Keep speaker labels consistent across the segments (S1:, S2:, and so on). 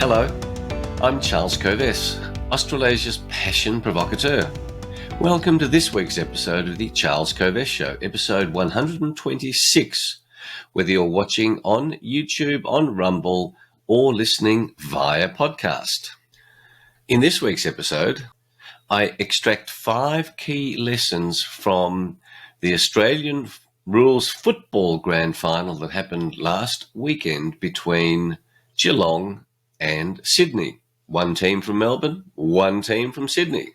S1: Hello, I'm Charles Kovess, Australasia's passion provocateur. Welcome to this week's episode of the Charles Kovess Show, episode 126, whether you're watching on YouTube, on Rumble, or listening via podcast. In this week's episode, I extract 5 key lessons from the Australian Rules Football Grand Final that happened last weekend between Geelong and Sydney. One team from Melbourne, one team from Sydney.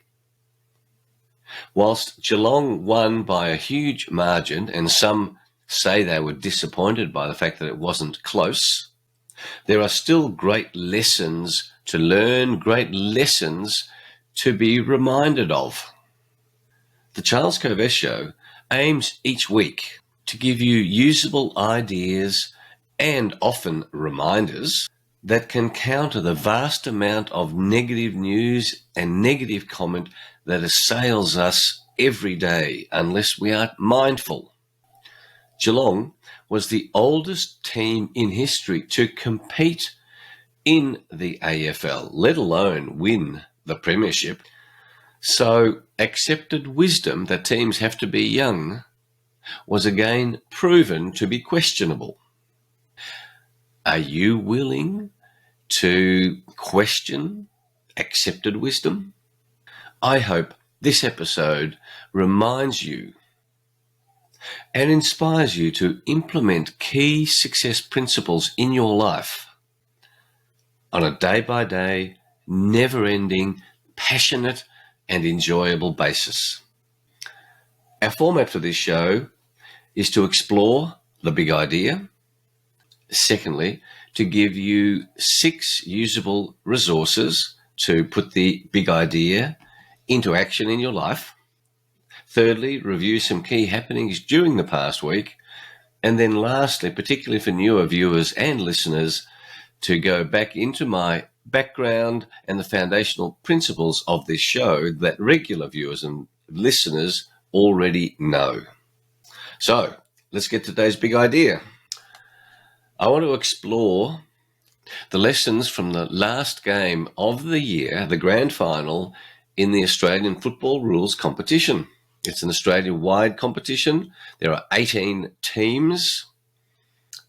S1: Whilst Geelong won by a huge margin, and some say they were disappointed by the fact that it wasn't close, there are still great lessons to learn, great lessons to be reminded of. The Charles Kovess Show aims each week to give you usable ideas and often reminders that can counter the vast amount of negative news and negative comment that assails us every day unless we are mindful. Geelong was the oldest team in history to compete in the AFL, let alone win the Premiership. So accepted wisdom that teams have to be young was again proven to be questionable. Are you willing to question accepted wisdom? I hope this episode reminds you and inspires you to implement key success principles in your life on a day-by-day, never-ending, passionate and enjoyable basis. Our format for this show is to explore the big idea. Secondly, to give you 6 usable resources to put the big idea into action in your life. Thirdly, review some key happenings during the past week. And then lastly, particularly for newer viewers and listeners, to go back into my background and the foundational principles of this show that regular viewers and listeners already know. So let's get to today's big idea. I want to explore the lessons from the last game of the year, the grand final in the Australian Football Rules competition. It's an Australia-wide competition. There are 18 teams.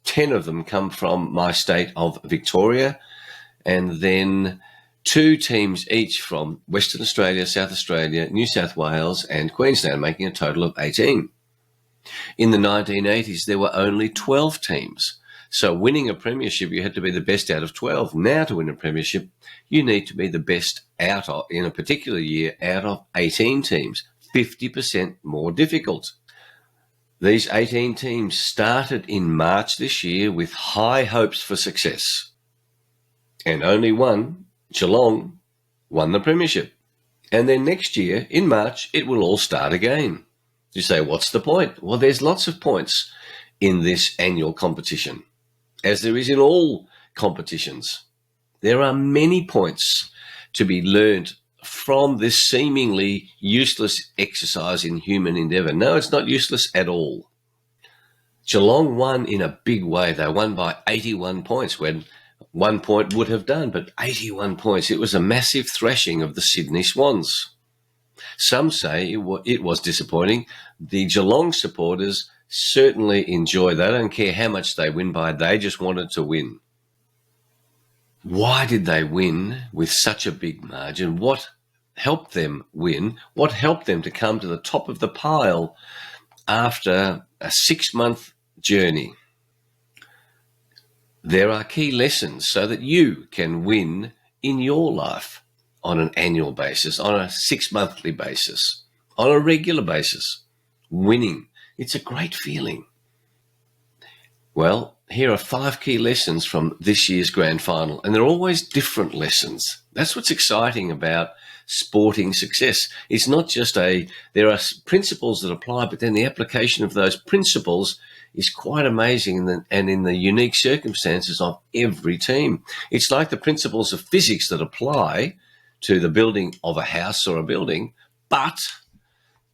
S1: 10 of them come from my state of Victoria, and then 2 teams each from Western Australia, South Australia, New South Wales and Queensland, making a total of 18. In the 1980s, there were only 12 teams. So winning a premiership, you had to be the best out of 12. Now to win a premiership, you need to be the best out of, in a particular year, out of 18 teams, 50% more difficult. These 18 teams started in March this year with high hopes for success. And only one, Geelong, won the premiership. And then next year, in March, it will all start again. You say, what's the point? Well, there's lots of points in this annual competition, as there is in all competitions. There are many points to be learned from this seemingly useless exercise in human endeavour. No, it's not useless at all. Geelong won in a big way. They won by 81 points when 1 point would have done, but 81 points. It was a massive thrashing of the Sydney Swans. Some say it was disappointing. The Geelong supporters certainly enjoy that. I don't care how much they win by. They just wanted to win. Why did they win with such a big margin? What helped them win? What helped them to come to the top of the pile after a 6-month journey? There are key lessons so that you can win in your life on an annual basis, on a 6-monthly basis, on a regular basis. Winning. It's a great feeling. Well, here are 5 key lessons from this year's grand final, and they're always different lessons. That's what's exciting about sporting success. It's not just there are principles that apply, but then the application of those principles is quite amazing and in the unique circumstances of every team. It's like the principles of physics that apply to the building of a house or a building, but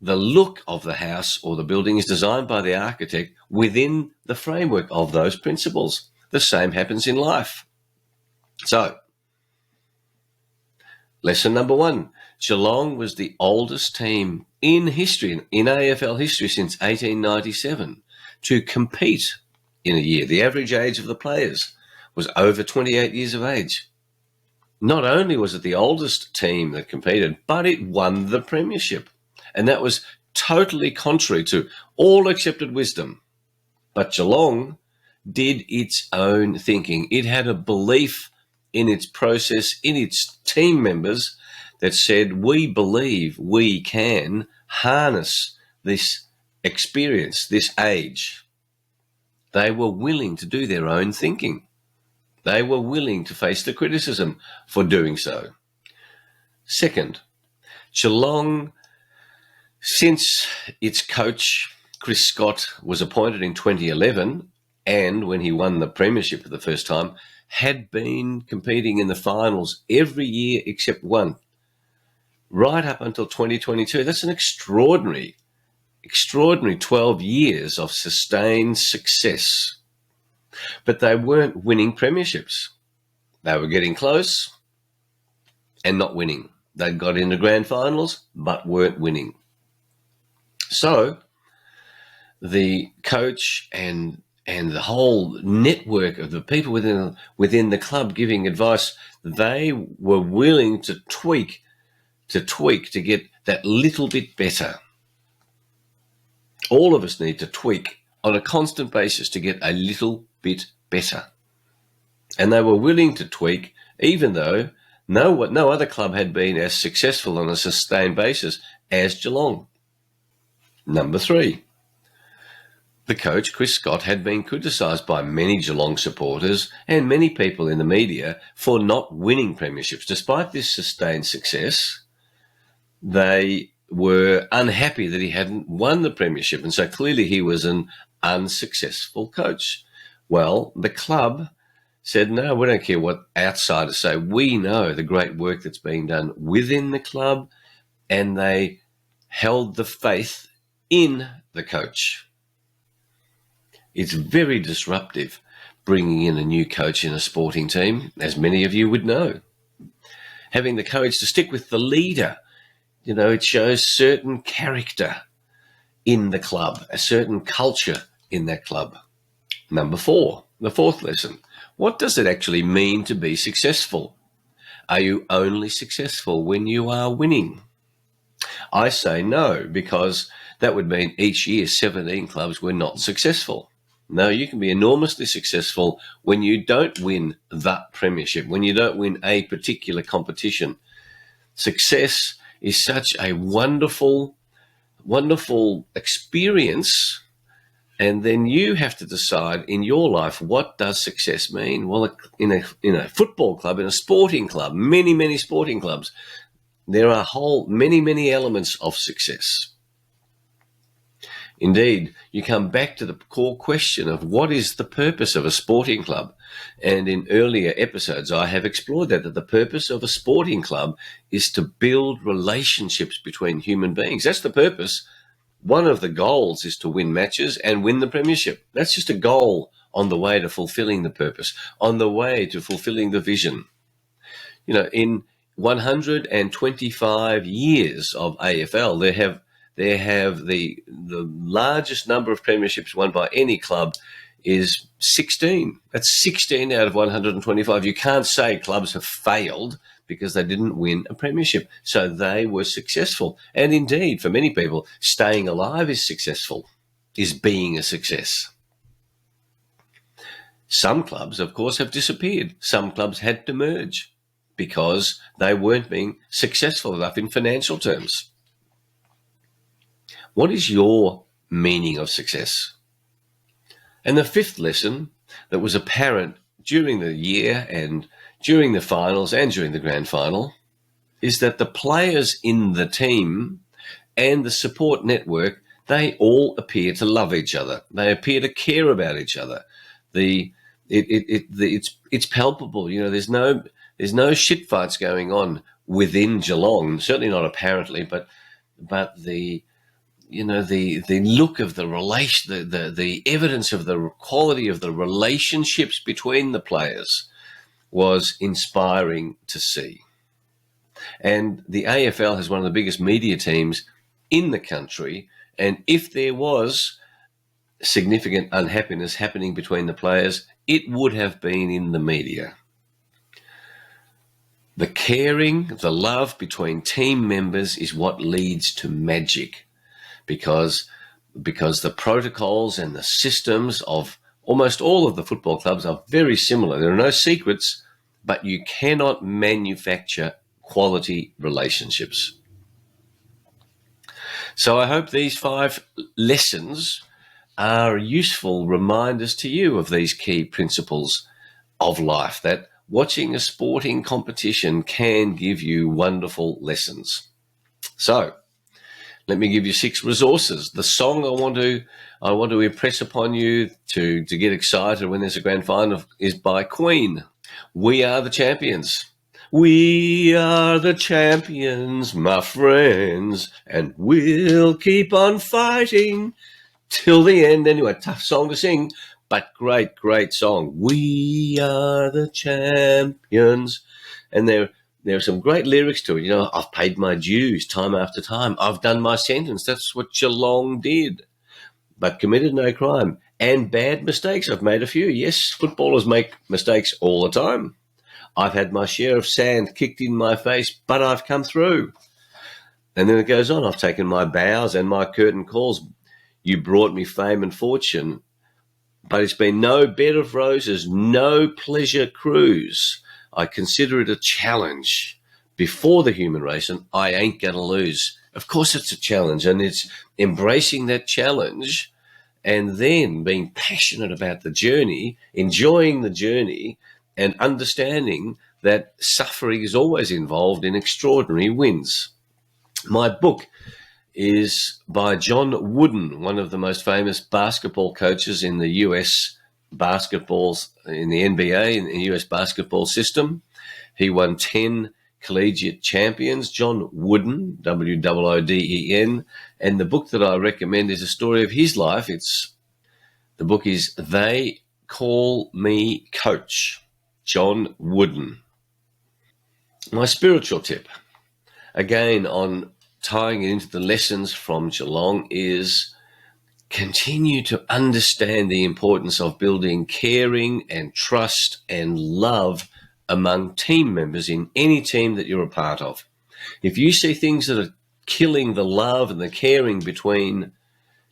S1: the look of the house or the building is designed by the architect within the framework of those principles. The same happens in life. So, Lesson number 1, Geelong was the oldest team in history, in AFL history since 1897, to compete in a year. The average age of the players was over 28 years of age. Not only was it the oldest team that competed, but it won the Premiership. And that was totally contrary to all accepted wisdom. But Geelong did its own thinking. It had a belief in its process, in its team members, that said, we believe we can harness this experience, this age. They were willing to do their own thinking. They were willing to face the criticism for doing so. Second, Geelong, since its coach, Chris Scott, was appointed in 2011, and when he won the Premiership for the first time, had been competing in the finals every year except one, right up until 2022. That's an extraordinary 12 years of sustained success. But they weren't winning premierships. They were getting close and not winning. They got into grand finals but weren't winning. So the coach and the whole network of the people within the club giving advice, they were willing to tweak to get that little bit better. All of us need to tweak on a constant basis to get a little bit better. And they were willing to tweak, even though no other club had been as successful on a sustained basis as Geelong. Number 3, the coach, Chris Scott, had been criticised by many Geelong supporters and many people in the media for not winning premierships. Despite this sustained success, they were unhappy that he hadn't won the premiership, and so clearly he was an unsuccessful coach. Well, the club said, no, we don't care what outsiders say. We know the great work that's being done within the club, and they held the faith in the coach. It's very disruptive bringing in a new coach in a sporting team, as many of you would know. Having the courage to stick with the leader, it shows certain character in the club, a certain culture in that club. Number 4, the 4th lesson. What does it actually mean to be successful? Are you only successful when you are winning? I say no, because that would mean each year 17 clubs were not successful. No, you can be enormously successful when you don't win that premiership, when you don't win a particular competition. Success is such a wonderful, wonderful experience. And then you have to decide in your life, what does success mean? Well, in a football club, in a sporting club, many sporting clubs, there are many elements of success. Indeed, you come back to the core question of what is the purpose of a sporting club? And in earlier episodes, I have explored that the purpose of a sporting club is to build relationships between human beings. That's the purpose. One of the goals is to win matches and win the premiership. That's just a goal on the way to fulfilling the purpose, on the way to fulfilling the vision. In 125 years of AFL, they have the largest number of premierships won by any club is 16. That's 16 out of 125. You can't say clubs have failed because they didn't win a premiership. So they were successful. And indeed, for many people, staying alive is successful, is being a success. Some clubs, of course, have disappeared. Some clubs had to merge because they weren't being successful enough in financial terms. What is your meaning of success? And the 5th lesson that was apparent during the year and during the finals and during the grand final is that the players in the team and the support network, they all appear to love each other. They appear to care about each other. It's palpable. There's no shit fights going on within Geelong. Certainly not apparently, but the look of the relation, the evidence of the quality of the relationships between the players was inspiring to see. And the AFL has one of the biggest media teams in the country. And if there was significant unhappiness happening between the players, it would have been in the media. The caring, the love between team members is what leads to magic, because the protocols and the systems of almost all of the football clubs are very similar. There are no secrets, but you cannot manufacture quality relationships. So I hope these 5 lessons are useful reminders to you of these key principles of life, that watching a sporting competition can give you wonderful lessons. So let me give you 6 resources. The song I want to impress upon you to get excited when there's a grand final is by Queen. We Are the Champions. We are the champions, my friends, and we'll keep on fighting till the end. Anyway, tough song to sing, but great, great song. We are the champions. And there are some great lyrics to it. I've paid my dues time after time. I've done my sentence. That's what Geelong did, but committed no crime. And bad mistakes. I've made a few. Yes, footballers make mistakes all the time. I've had my share of sand kicked in my face, but I've come through. And then it goes on. I've taken my bows and my curtain calls. You brought me fame and fortune, but it's been no bed of roses, no pleasure cruise. I consider it a challenge before the human race, and I ain't going to lose. Of course it's a challenge, and it's embracing that challenge and then being passionate about the journey, enjoying the journey, and understanding that suffering is always involved in extraordinary wins. My book is by John Wooden, one of the most famous basketball coaches in the US basketballs, in the NBA, in the US basketball system. He won 10 collegiate champions. John Wooden, Wooden, and the book that I recommend is a story of his life. The book is They Call Me Coach, John Wooden. My spiritual tip, again on tying it into the lessons from Geelong, is continue to understand the importance of building caring and trust and love among team members in any team that you're a part of. If you see things that are killing the love and the caring between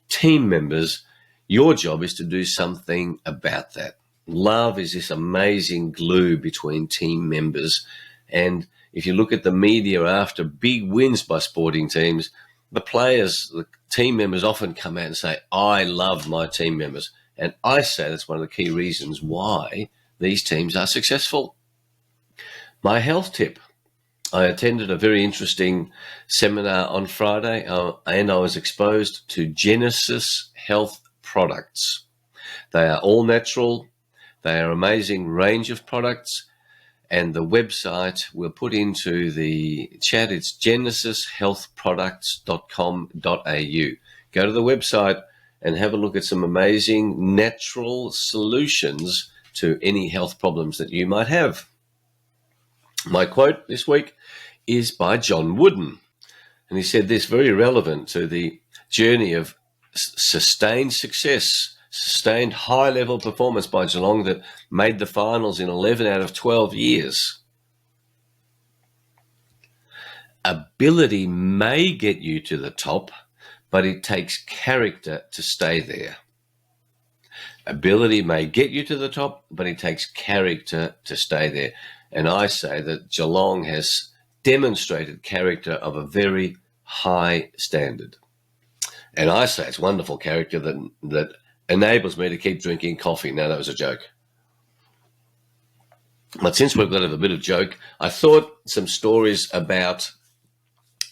S1: team members, your job is to do something about that. Love is this amazing glue between team members. And if you look at the media after big wins by sporting teams, the players, the team members often come out and say, I love my team members. And I say that's one of the key reasons why these teams are successful. My health tip. I attended a very interesting seminar on Friday, and I was exposed to Genesis Health products. They are all natural. They are an amazing range of products. And the website we'll put into the chat. It's genesishealthproducts.com.au. Go to the website and have a look at some amazing natural solutions to any health problems that you might have. My quote this week is by John Wooden. And he said this, very relevant to the journey of sustained success, sustained high-level performance by Geelong that made the finals in 11 out of 12 years. Ability may get you to the top, but it takes character to stay there. Ability may get you to the top, but it takes character to stay there. And I say that Geelong has demonstrated character of a very high standard. And I say it's wonderful character that enables me to keep drinking coffee. Now, that was a joke. But since we've got a bit of joke, I thought some stories about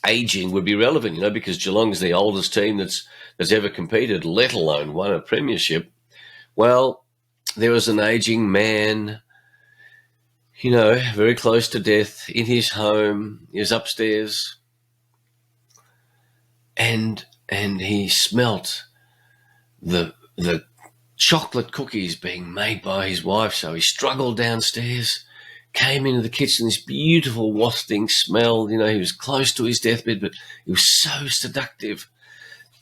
S1: aging would be relevant, because Geelong is the oldest team that's ever competed, let alone won a premiership. Well, there was an aging man, very close to death in his home. He was upstairs, and he smelt the chocolate cookies being made by his wife. So he struggled downstairs, came into the kitchen, this beautiful wafting smell. You know, he was close to his deathbed, but he was so seductive.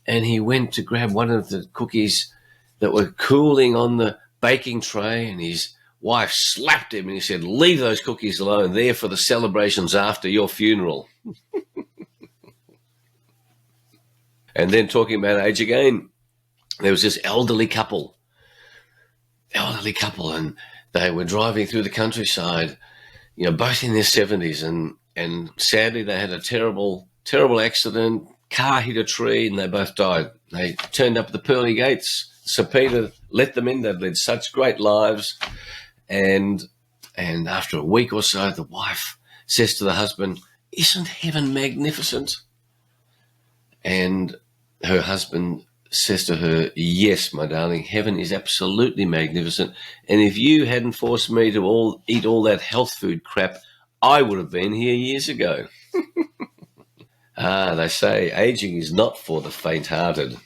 S1: And he went to grab one of the cookies that were cooling on the baking tray, and his wife slapped him and he said, "Leave those cookies alone. They're for the celebrations after your funeral." And then, talking about age again, there was this elderly couple, and they were driving through the countryside, you know, both in their 70s, and sadly they had a terrible accident. Car hit a tree and they both died. They turned up at the pearly gates. Sir Peter let them in. They'd led such great lives. And after a week or so, the wife says to the husband, "Isn't heaven magnificent?" And her husband says to her, "Yes, my darling, heaven is absolutely magnificent. And if you hadn't forced me to eat all that health food crap, I would have been here years ago." They say aging is not for the faint-hearted.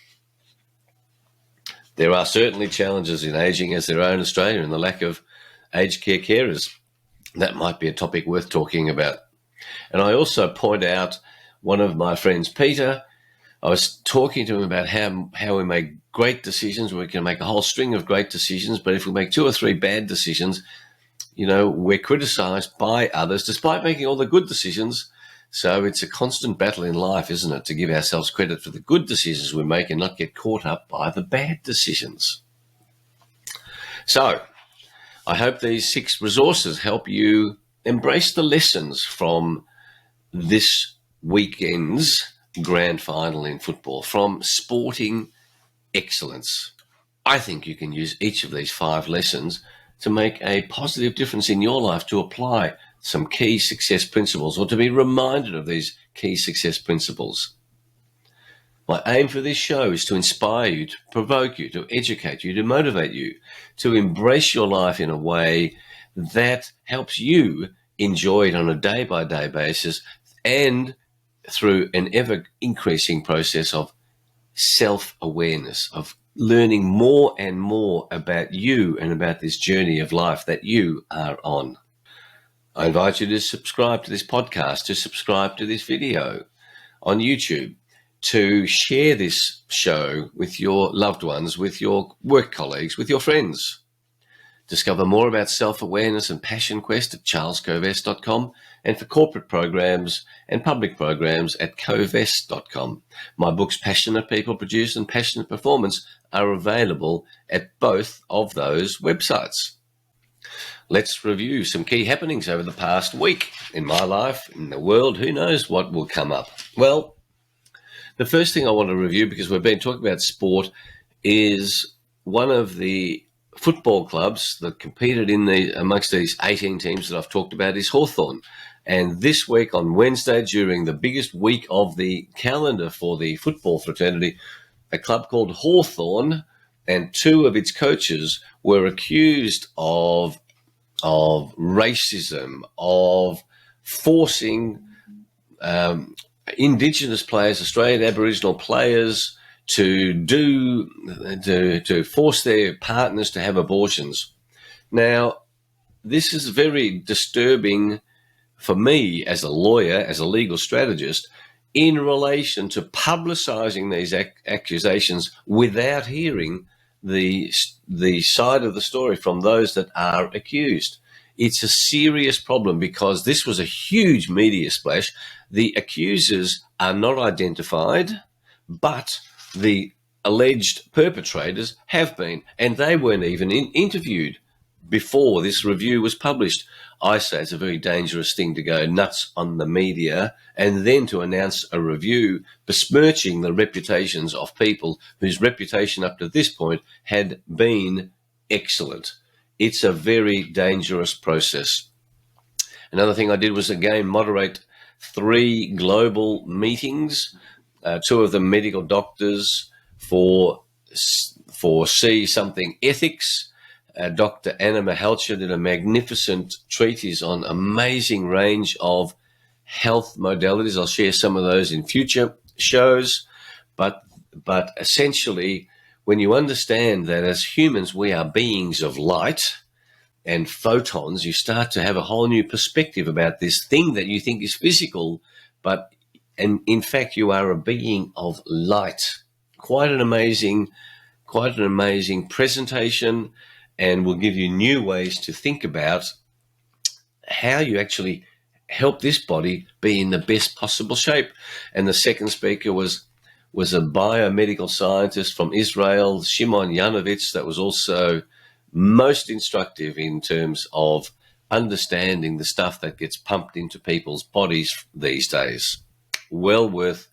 S1: There are certainly challenges in aging, as there are in Australia, and the lack of aged care carers. That might be a topic worth talking about. And I also point out one of my friends, Peter. I was talking to him about how we make great decisions. We can make a whole string of great decisions, but if we make 2 or 3 bad decisions, you know, we're criticised by others despite making all the good decisions. So it's a constant battle in life, isn't it, to give ourselves credit for the good decisions we make and not get caught up by the bad decisions. So I hope these 6 resources help you embrace the lessons from this weekend's grand final in football, from sporting excellence. I think you can use each of these 5 lessons to make a positive difference in your life, to apply some key success principles, or to be reminded of these key success principles. My aim for this show is to inspire you, to provoke you, to educate you, to motivate you, to embrace your life in a way that helps you enjoy it on a day-by-day basis, and through an ever-increasing process of self-awareness, of learning more and more about you and about this journey of life that you are on. I invite you to subscribe to this podcast, to subscribe to this video on YouTube, to share this show with your loved ones, with your work colleagues, with your friends. Discover more about self-awareness and Passion Quest at charleskovess.com, and for corporate programs and public programs at kovess.com. My books, Passionate People Produce and Passionate Performance, are available at both of those websites. Let's review some key happenings over the past week in my life, in the world. Who knows what will come up? Well, the first thing I want to review, because we've been talking about sport, is one of the football clubs that competed amongst these 18 teams that I've talked about is Hawthorn. And this week on Wednesday, during the biggest week of the calendar for the football fraternity, a club called Hawthorn and 2 of its coaches were accused of racism, of forcing Indigenous players, Australian Aboriginal players, to force their partners to have abortions. Now, this is very disturbing for me as a lawyer, as a legal strategist, in relation to publicising these accusations without hearing the side of the story from those that are accused. It's a serious problem because this was a huge media splash. The accusers are not identified, but the alleged perpetrators have been, and they weren't even interviewed before this review was published. I say it's a very dangerous thing to go nuts on the media and then to announce a review besmirching the reputations of people whose reputation up to this point had been excellent. It's a very dangerous process. Another thing I did was, again, moderate 3 global meetings, 2 of them medical doctors for C something ethics. Dr. Anna Mahalcha did a magnificent treatise on amazing range of health modalities. I'll share some of those in future shows. But essentially, when you understand that as humans we are beings of light, and photons, you start to have a whole new perspective about this thing that you think is physical, and in fact you are a being of light. Quite an amazing presentation, and will give you new ways to think about how you actually help this body be in the best possible shape. And the second speaker was a biomedical scientist from Israel, Shimon Yanovitz, that was also most instructive in terms of understanding the stuff that gets pumped into people's bodies these days. Well worth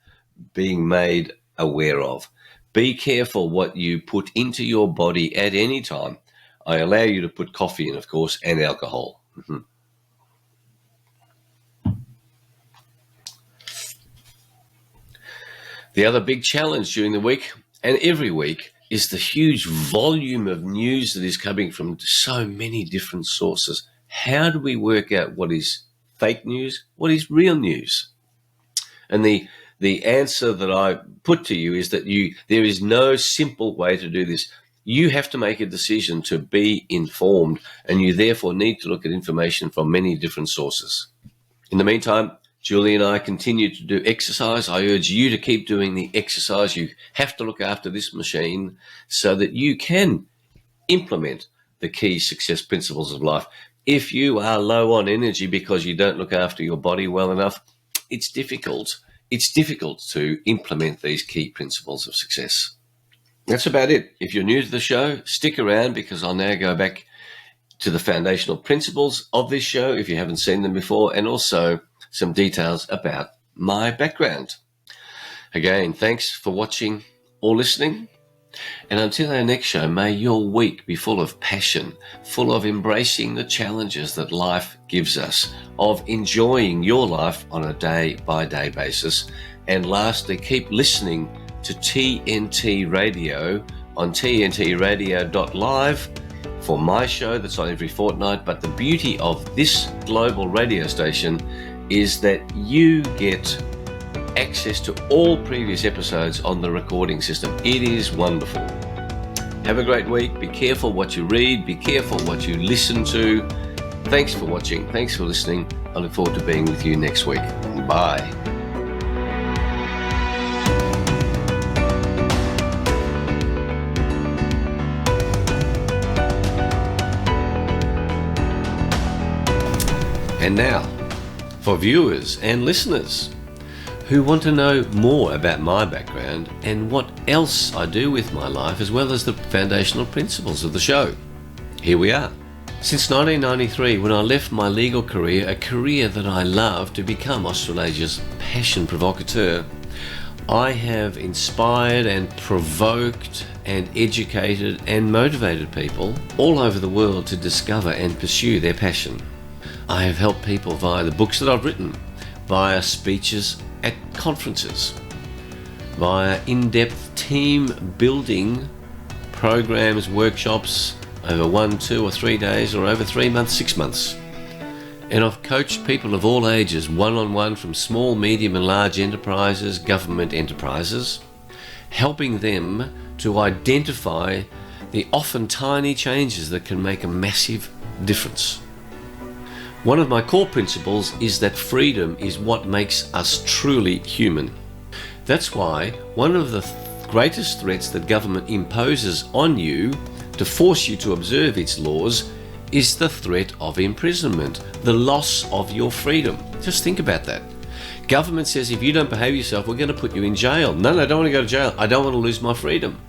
S1: being made aware of. Be careful what you put into your body at any time. I allow you to put coffee in, of course, and alcohol. The other big challenge during the week and every week is the huge volume of news that is coming from so many different sources. How do we work out what is fake news, what is real news? And the answer that I put to you is that there is no simple way to do this. You have to make a decision to be informed, and you therefore need to look at information from many different sources. In the meantime, Julie and I continue to do exercise. I urge you to keep doing the exercise. You have to look after this machine so that you can implement the key success principles of life. If you are low on energy because you don't look after your body well enough, it's difficult. It's difficult to implement these key principles of success. That's about it. If you're new to the show, stick around, because I'll now go back to the foundational principles of this show if you haven't seen them before, and also some details about my background. Again, thanks for watching or listening. And until our next show, may your week be full of passion, full of embracing the challenges that life gives us, of enjoying your life on a day-by-day basis. And lastly, keep listening to TNT Radio on tntradio.live for my show that's on every fortnight. But the beauty of this global radio station is that you get access to all previous episodes on the recording system. It is wonderful. Have a great week. Be careful what you read. Be careful what you listen to. Thanks for watching. Thanks for listening. I look forward to being with you next week. Bye. And now, for viewers and listeners who want to know more about my background and what else I do with my life, as well as the foundational principles of the show, here we are. Since 1993, when I left my legal career, a career that I love, to become Australasia's passion provocateur, I have inspired and provoked and educated and motivated people all over the world to discover and pursue their passion. I have helped people via the books that I've written, via speeches at conferences, via in-depth team building programs, workshops over 1, 2 or 3 days, or over 3 months, 6 months. And I've coached people of all ages, one-on-one, from small, medium and large enterprises, government enterprises, helping them to identify the often tiny changes that can make a massive difference. One of my core principles is that freedom is what makes us truly human. That's why one of the greatest threats that government imposes on you to force you to observe its laws is the threat of imprisonment, the loss of your freedom. Just think about that. Government says, if you don't behave yourself, we're going to put you in jail. No, I don't want to go to jail. I don't want to lose my freedom.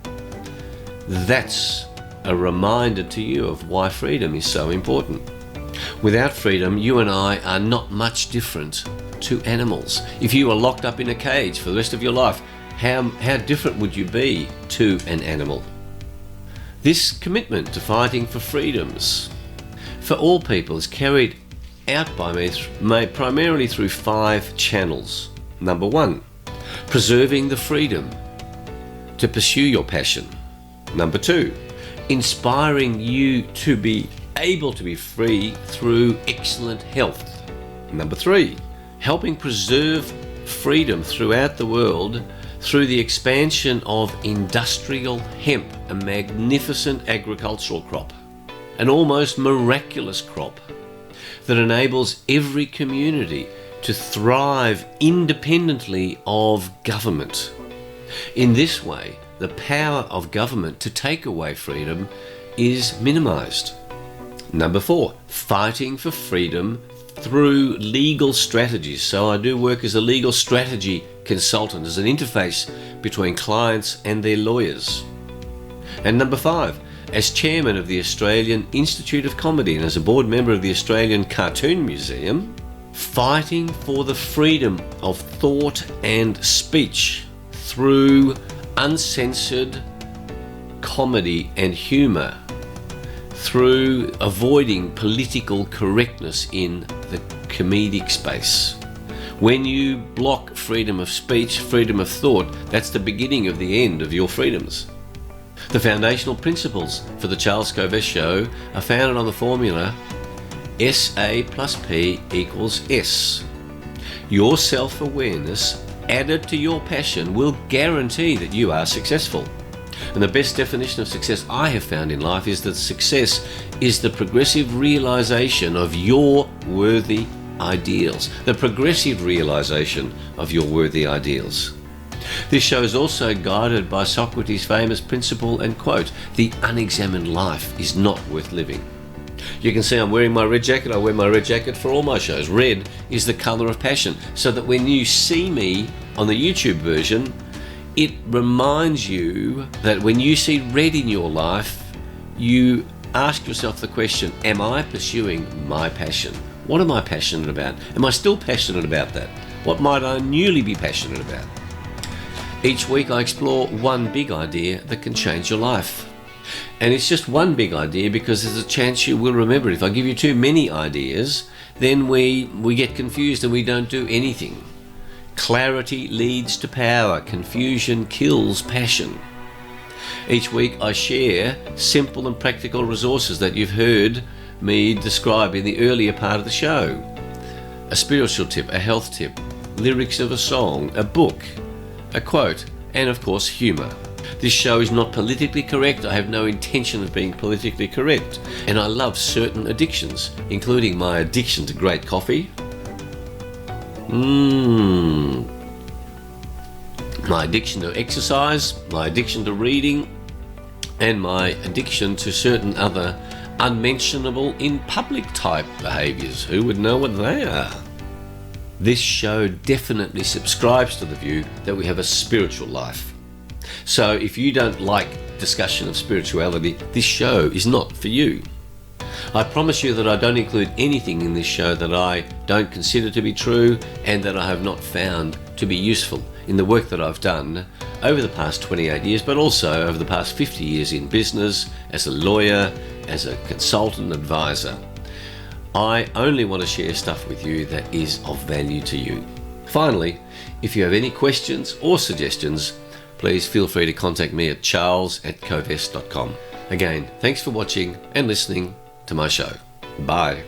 S1: That's a reminder to you of why freedom is so important. Without freedom, you and I are not much different to animals. If you were locked up in a cage for the rest of your life, how different would you be to an animal? This commitment to fighting for freedoms for all people is carried out by me primarily through 5 channels. Number 1, preserving the freedom to pursue your passion. Number 2, inspiring you to be able to be free through excellent health. Number 3, helping preserve freedom throughout the world through the expansion of industrial hemp, a magnificent agricultural crop. an almost miraculous crop that enables every community to thrive independently of government. In this way, the power of government to take away freedom is minimised. Number 4, fighting for freedom through legal strategies. So I do work as a legal strategy consultant, as an interface between clients and their lawyers. And number 5, as chairman of the Australian Institute of Comedy and as a board member of the Australian Cartoon Museum, fighting for the freedom of thought and speech through uncensored comedy and humour, through avoiding political correctness in the comedic space. When you block freedom of speech, freedom of thought, that's the beginning of the end of your freedoms. The foundational principles for the Charles Kovess Show are founded on the formula SA plus P equals S. Your self-awareness added to your passion will guarantee that you are successful. And the best definition of success I have found in life is that success is the progressive realization of your worthy ideals. The progressive realization of your worthy ideals. This show is also guided by Socrates' famous principle and quote, "The unexamined life is not worth living." You can see I'm wearing my red jacket. I wear my red jacket for all my shows. Red is the colour of passion, so that when you see me on the YouTube version, it reminds you that when you see red in your life, you ask yourself the question, am I pursuing my passion? What am I passionate about? Am I still passionate about that? What might I newly be passionate about? Each week I explore one big idea that can change your life. And it's just one big idea because there's a chance you will remember it. If I give you too many ideas, then we get confused and we don't do anything. Clarity leads to power. Confusion kills passion. Each week I share simple and practical resources that you've heard me describe in the earlier part of the show. A spiritual tip, a health tip, lyrics of a song, a book, a quote, and of course humour. This show is not politically correct. I have no intention of being politically correct. And I love certain addictions, including my addiction to great coffee, my addiction to exercise, my addiction to reading, and my addiction to certain other unmentionable in public type behaviours. Who would know what they are? This show definitely subscribes to the view that we have a spiritual life. So if you don't like discussion of spirituality, this show is not for you. I promise you that I don't include anything in this show that I don't consider to be true and that I have not found to be useful in the work that I've done over the past 28 years, but also over the past 50 years in business, as a lawyer, as a consultant advisor. I only want to share stuff with you that is of value to you. Finally, if you have any questions or suggestions, please feel free to contact me at charles@kovess.com. Again, thanks for watching and listening to my show. Bye.